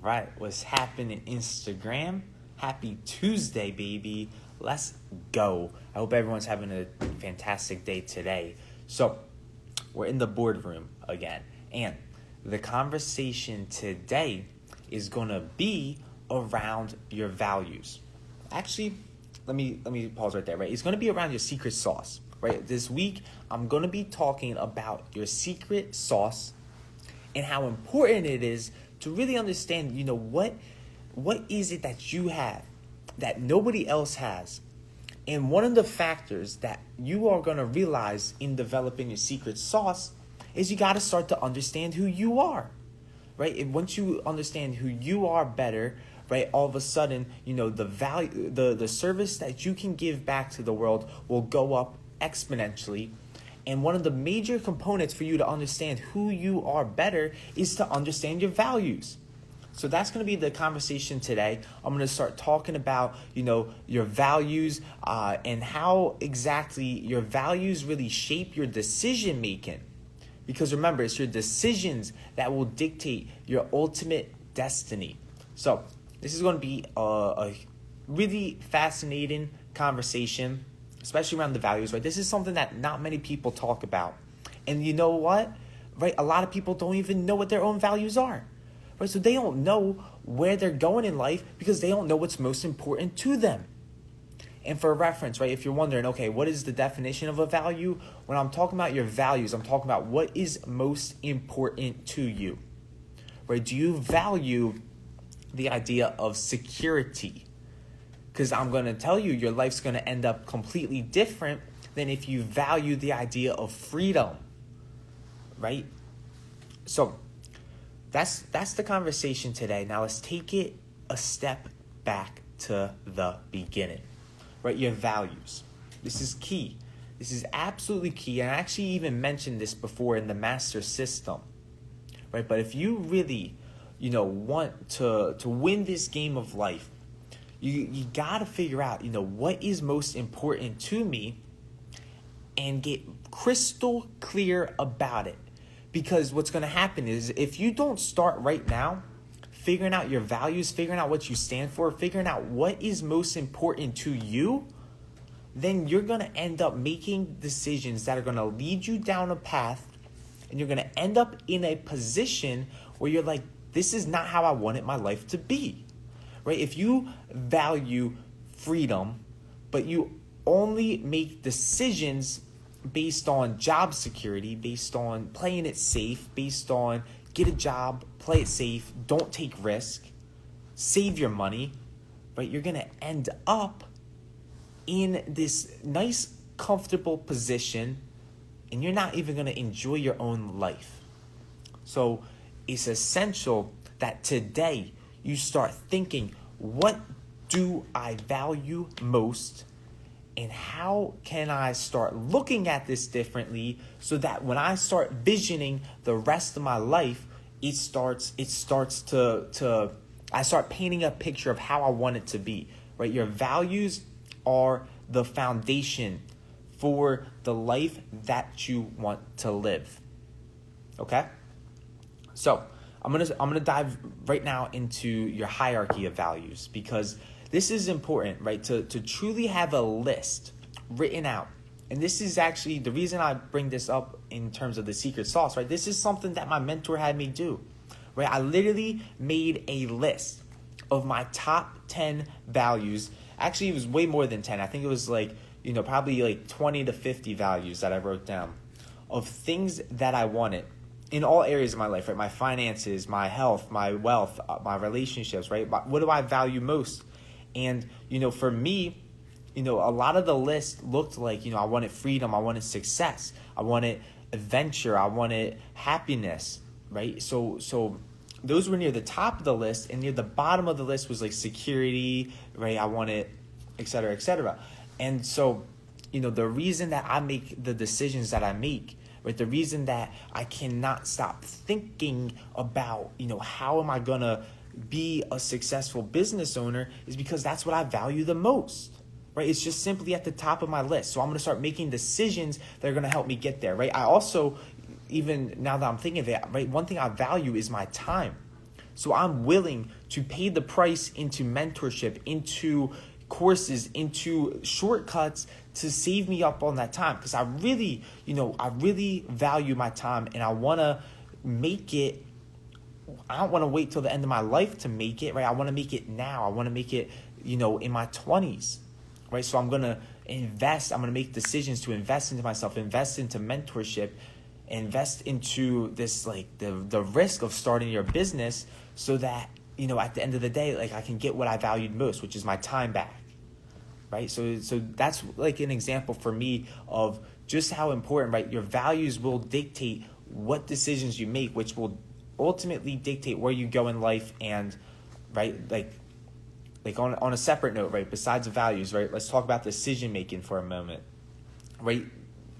right, what's happening Instagram? Happy Tuesday, baby. Let's go. I hope everyone's having a fantastic day today. So, we're in the boardroom again, and the conversation today is going to be around your values. Actually, let me pause right there, right? It's going to be around your secret sauce, right? This week, I'm going to be talking about your secret sauce and how important it is to really understand, what is it that you have that nobody else has. And one of the factors that you are going to realize in developing your secret sauce is you got to start to understand who you are, right? And once you understand who you are better, right, all of a sudden, the value, the service that you can give back to the world will go up exponentially. And one of the major components for you to understand who you are better is to understand your values. So that's going to be the conversation today. I'm going to start talking about, your values and how exactly your values really shape your decision making. Because remember, it's your decisions that will dictate your ultimate destiny. So this is going to be a really fascinating conversation, especially around the values, right? This is something that not many people talk about. And you know what, right? A lot of people don't even know what their own values are, right? So they don't know where they're going in life because they don't know what's most important to them. And for reference, right, if you're wondering, okay, what is the definition of a value? When I'm talking about your values, I'm talking about what is most important to you, right? Do you value the idea of security? Because I'm going to tell you, your life's going to end up completely different than if you value the idea of freedom, right? So that's the conversation today. Now let's take it a step back to the beginning, right? Your values. This is key. This is absolutely key. And I actually even mentioned this before in the master system, right? But if you really, want to win this game of life, you got to figure out, what is most important to me and get crystal clear about it. Because what's going to happen is if you don't start right now figuring out your values, figuring out what you stand for, figuring out what is most important to you, then you're going to end up making decisions that are going to lead you down a path, and you're going to end up in a position where you're like, this is not how I wanted my life to be. Right? If you value freedom, but you only make decisions based on job security, based on playing it safe, based on get a job, play it safe, don't take risk, save your money, right? You're going to end up in this nice, comfortable position, and you're not even going to enjoy your own life. So it's essential that today you start thinking, what do I value most? And how can I start looking at this differently so that when I start visioning the rest of my life, I start painting a picture of how I want it to be, right? Your values are the foundation for the life that you want to live. Okay? So I'm gonna dive right now into your hierarchy of values, because this is important, right? To truly have a list written out. And this is actually the reason I bring this up in terms of the secret sauce, right? This is something that my mentor had me do, right? I literally made a list of my top 10 values. Actually, it was way more than 10. I think it was probably 20 to 50 values that I wrote down of things that I wanted in all areas of my life, right? My finances, my health, my wealth, my relationships, right? What do I value most? And, for me, a lot of the list looked like, I wanted freedom, I wanted success, I wanted adventure, I wanted happiness, right? So those were near the top of the list, and near the bottom of the list was like security, right? I wanted, et cetera, et cetera. And so, the reason that I make the decisions that I make, right? The reason that I cannot stop thinking about, how am I going to be a successful business owner is because that's what I value the most, right? It's just simply at the top of my list. So I'm going to start making decisions that are going to help me get there, right? I also, even now that I'm thinking of it, right, one thing I value is my time, So I'm willing to pay the price into mentorship, into courses, into shortcuts to save me up on that time, because I really value my time, and I want to make it. I don't want to wait till the end of my life to make it, right? I want to make it now. I want to make it, in my 20s, right? So I'm going to invest. I'm going to make decisions to invest into myself, invest into mentorship, invest into this, like the risk of starting your business, so that, at the end of the day, like I can get what I valued most, which is my time back. Right. So that's like an example for me of just how important, right? Your values will dictate what decisions you make, which will ultimately dictate where you go in life. And right, like on a separate note, right, besides the values, right, let's talk about decision making for a moment. Right.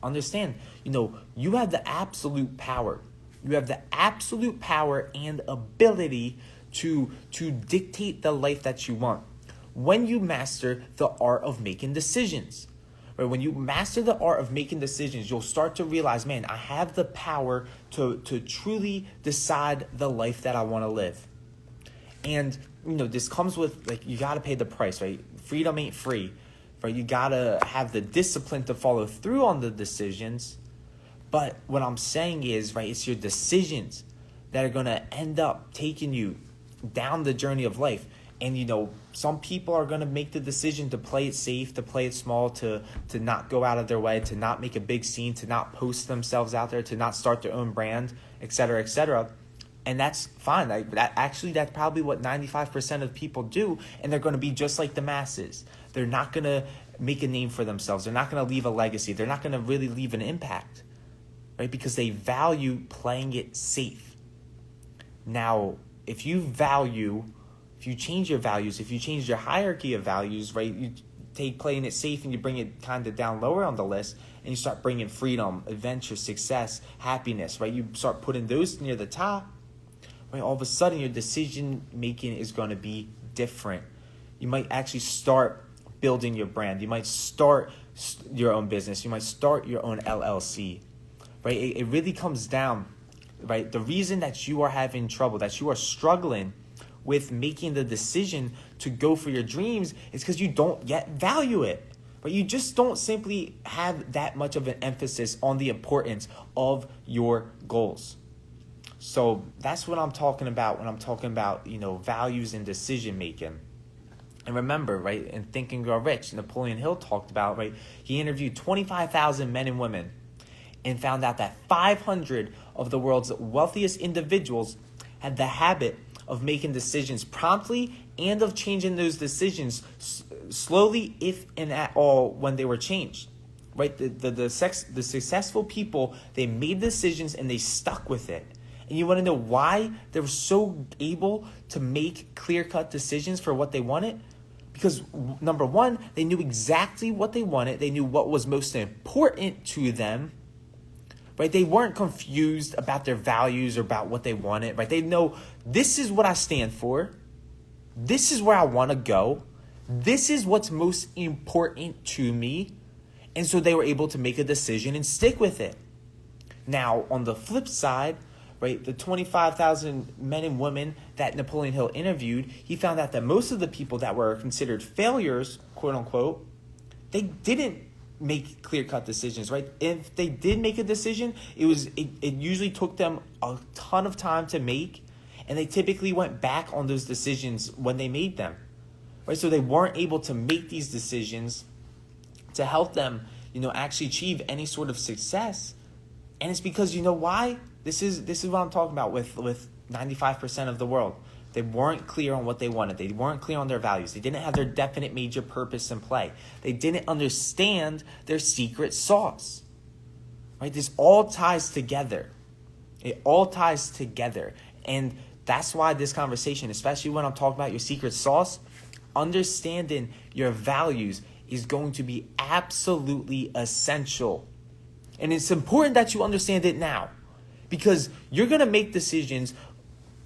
Understand, you have the absolute power. You have the absolute power and ability to dictate the life that you want, when you master the art of making decisions. Right? When you master the art of making decisions, you'll start to realize, man, I have the power to truly decide the life that I want to live. And, this comes with, like, you got to pay the price, right? Freedom ain't free, right? You got to have the discipline to follow through on the decisions. But what I'm saying is, right, it's your decisions that are going to end up taking you down the journey of life. And, some people are going to make the decision to play it safe, to play it small, to not go out of their way, to not make a big scene, to not post themselves out there, to not start their own brand, et cetera, et cetera. And that's fine. That's probably what 95% of people do. And they're going to be just like the masses. They're not going to make a name for themselves. They're not going to leave a legacy. They're not going to really leave an impact, right? Because they value playing it safe. Now, if you change your values, if you change your hierarchy of values, right, you take playing it safe and you bring it kind of down lower on the list, and you start bringing freedom, adventure, success, happiness, right? You start putting those near the top, right? All of a sudden, your decision making is going to be different. You might actually start building your brand. You might start your own business. You might start your own LLC, right? It really comes down, right? The reason that you are having trouble, that you are struggling with making the decision to go for your dreams, is because you don't yet value it. But you just don't simply have that much of an emphasis on the importance of your goals. So that's what I'm talking about when I'm talking about, values and decision making. And remember, right, in Think and Grow Rich, Napoleon Hill talked about, right, he interviewed 25,000 men and women and found out that 500 of the world's wealthiest individuals had the habit of making decisions promptly and of changing those decisions slowly, if and at all, when they were changed. Right? The successful people, they made decisions and they stuck with it. And you want to know why they were so able to make clear-cut decisions for what they wanted? Because number one, they knew exactly what they wanted. They knew what was most important to them. Right? They weren't confused about their values or about what they wanted. Right? They know, this is what I stand for. This is where I want to go. This is what's most important to me. And so they were able to make a decision and stick with it. Now, on the flip side, right, the 25,000 men and women that Napoleon Hill interviewed, he found out that most of the people that were considered failures, quote unquote, they didn't make clear-cut decisions, right? If they did make a decision, it usually took them a ton of time to make, and they typically went back on those decisions when they made them, right? So they weren't able to make these decisions to help them, actually achieve any sort of success. And it's because, why? This is what I'm talking about with 95% of the world. They weren't clear on what they wanted. They weren't clear on their values. They didn't have their definite major purpose in play. They didn't understand their secret sauce. Right? This all ties together. It all ties together. And that's why this conversation, especially when I'm talking about your secret sauce, understanding your values is going to be absolutely essential. And it's important that you understand it now, because you're going to make decisions,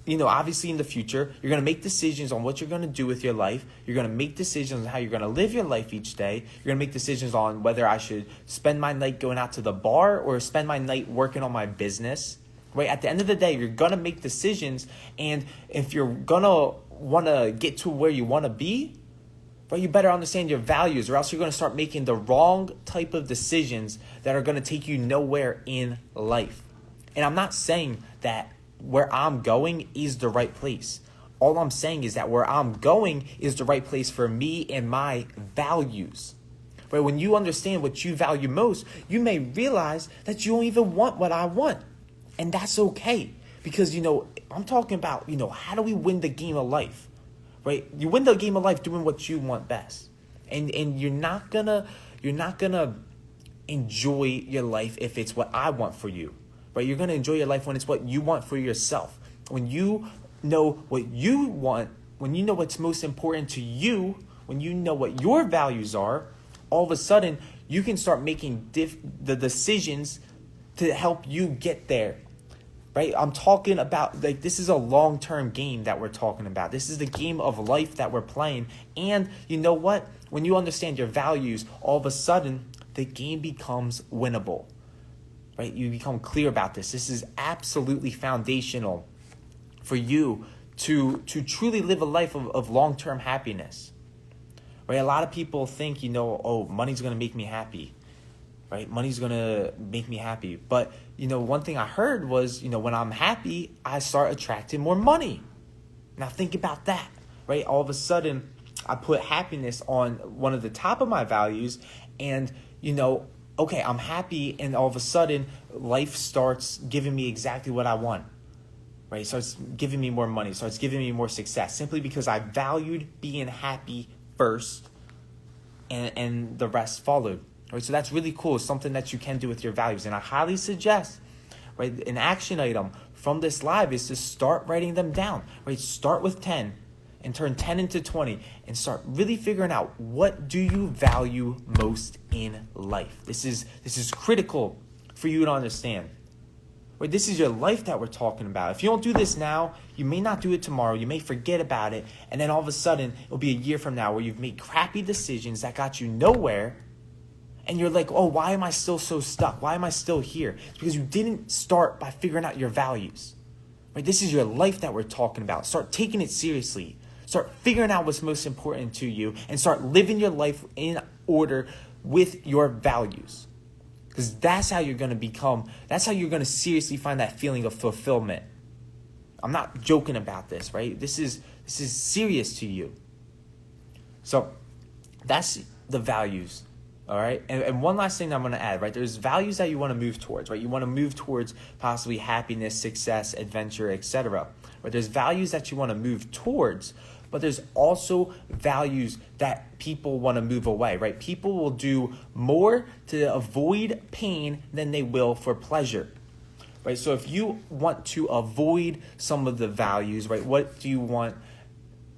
obviously in the future. You're going to make decisions on what you're going to do with your life. You're going to make decisions on how you're going to live your life each day. You're going to make decisions on whether I should spend my night going out to the bar or spend my night working on my business. right? At the end of the day, you're going to make decisions. And if you're going to want to get to where you want to be, right, you better understand your values, or else you're going to start making the wrong type of decisions that are going to take you nowhere in life. And I'm not saying that where I'm going is the right place. All I'm saying is that where I'm going is the right place for me and my values. Right? When you understand what you value most, you may realize that you don't even want what I want. And that's okay. Because, I'm talking about, how do we win the game of life? Right? You win the game of life doing what you want best. And you're not gonna enjoy your life if it's what I want for you. Right? You're gonna enjoy your life when it's what you want for yourself. When you know what you want, when you know what's most important to you, when you know what your values are, all of a sudden you can start making the decisions to help you get there. Right? I'm talking about, this is a long-term game that we're talking about. This is the game of life that we're playing. And you know what? When you understand your values, all of a sudden the game becomes winnable. Right? You become clear about this. This is absolutely foundational for you to truly live a life of long-term happiness. Right? A lot of people think, money's going to make me happy. Right? Money's going to make me happy. But, one thing I heard was, when I'm happy, I start attracting more money. Now think about that, right? All of a sudden, I put happiness on one of the top of my values, and, okay, I'm happy, and all of a sudden, life starts giving me exactly what I want. Right? Starts giving me more money, starts giving me more success, simply because I valued being happy first, and the rest followed. Right? So that's really cool. It's something that you can do with your values. And I highly suggest, right, an action item from this live is to start writing them down. Right? Start with 10 and turn 10 into 20 and start really figuring out, what do you value most in life? This is critical for you to understand. Right? This is your life that we're talking about. If you don't do this now, you may not do it tomorrow. You may forget about it. And then all of a sudden, it'll be a year from now where you've made crappy decisions that got you nowhere. And you're like, oh, why am I still so stuck? Why am I still here? It's because you didn't start by figuring out your values. Right? This is your life that we're talking about. Start taking it seriously. Start figuring out what's most important to you and start living your life in order with your values. Because that's how you're going to seriously find that feeling of fulfillment. I'm not joking about this, right? This is serious to you. So that's the values. All right. And one last thing that I'm going to add, right? There's values that you want to move towards, right? You want to move towards possibly happiness, success, adventure, etc. Right? There's values that you want to move towards, but there's also values that people want to move away, right? People will do more to avoid pain than they will for pleasure, right? So if you want to avoid some of the values, right? What do you want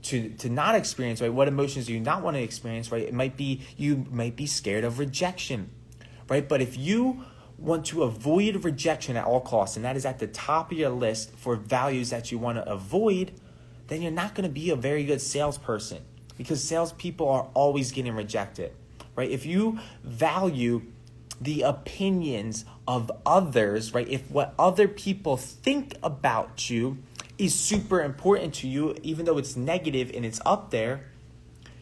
to not experience, right? What emotions do you not want to experience, right? It might be, you might be scared of rejection, right? But if you want to avoid rejection at all costs, and that is at the top of your list for values that you want to avoid, then you're not going to be a very good salesperson, because salespeople are always getting rejected, right? If you value the opinions of others, right? If what other people think about you is super important to you, even though it's negative and it's up there,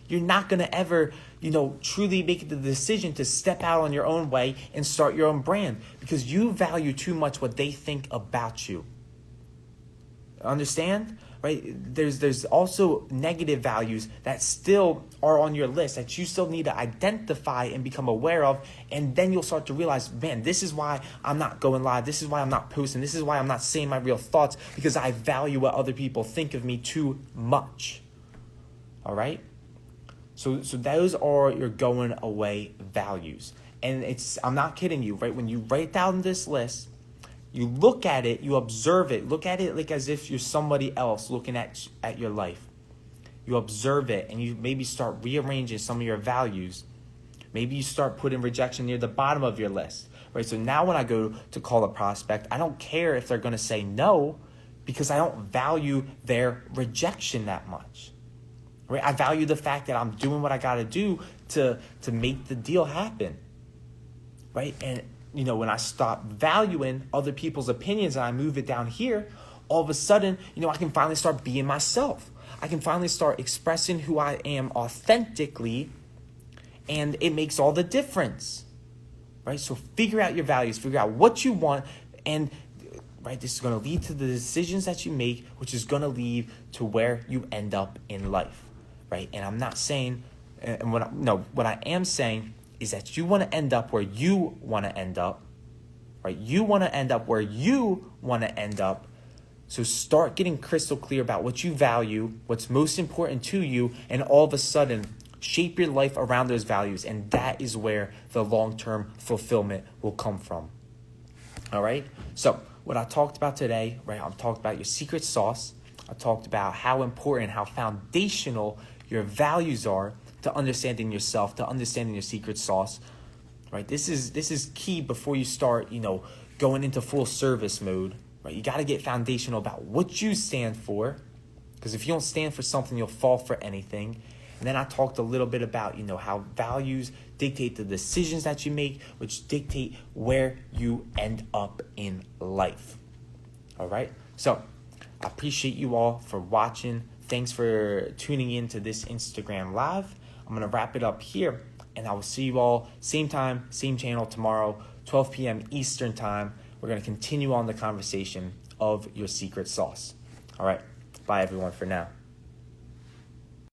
you're not going to ever, truly make the decision to step out on your own way and start your own brand, because you value too much what they think about you. Understand? Right? There's also negative values that still are on your list that you still need to identify and become aware of, and then you'll start to realize, man, this is why I'm not going live. This is why I'm not posting. This is why I'm not saying my real thoughts, because I value what other people think of me too much. All right? So those are your going away values. And I'm not kidding you, right? When you write down this list, you look at it, you observe it. Look at it like as if you're somebody else looking at your life. You observe it, and you maybe start rearranging some of your values. Maybe you start putting rejection near the bottom of your list, right? So now when I go to call a prospect, I don't care if they're going to say no, because I don't value their rejection that much, right? I value the fact that I'm doing what I got to do to make the deal happen, right? And when I stop valuing other people's opinions and I move it down here, all of a sudden, I can finally start being myself. I can finally start expressing who I am authentically, and it makes all the difference, right? So figure out your values, figure out what you want, and right, this is going to lead to the decisions that you make, which is going to lead to where you end up in life, right? And I'm not saying, what I am saying is that you want to end up where you want to end up, right? You want to end up where you want to end up. So start getting crystal clear about what you value, what's most important to you, and all of a sudden shape your life around those values. And that is where the long-term fulfillment will come from. All right? So what I talked about today, right? I talked about your secret sauce. I talked about how important, how foundational your values are to understanding yourself, to understanding your secret sauce, right? This is key before you start, going into full service mode, right? You got to get foundational about what you stand for, because if you don't stand for something, you'll fall for anything. And then I talked a little bit about, how values dictate the decisions that you make, which dictate where you end up in life. All right? So I appreciate you all for watching. Thanks for tuning in to this Instagram Live. I'm going to wrap it up here, and I will see you all same time, same channel tomorrow, 12 p.m. Eastern time. We're going to continue on the conversation of your secret sauce. All right. Bye, everyone, for now.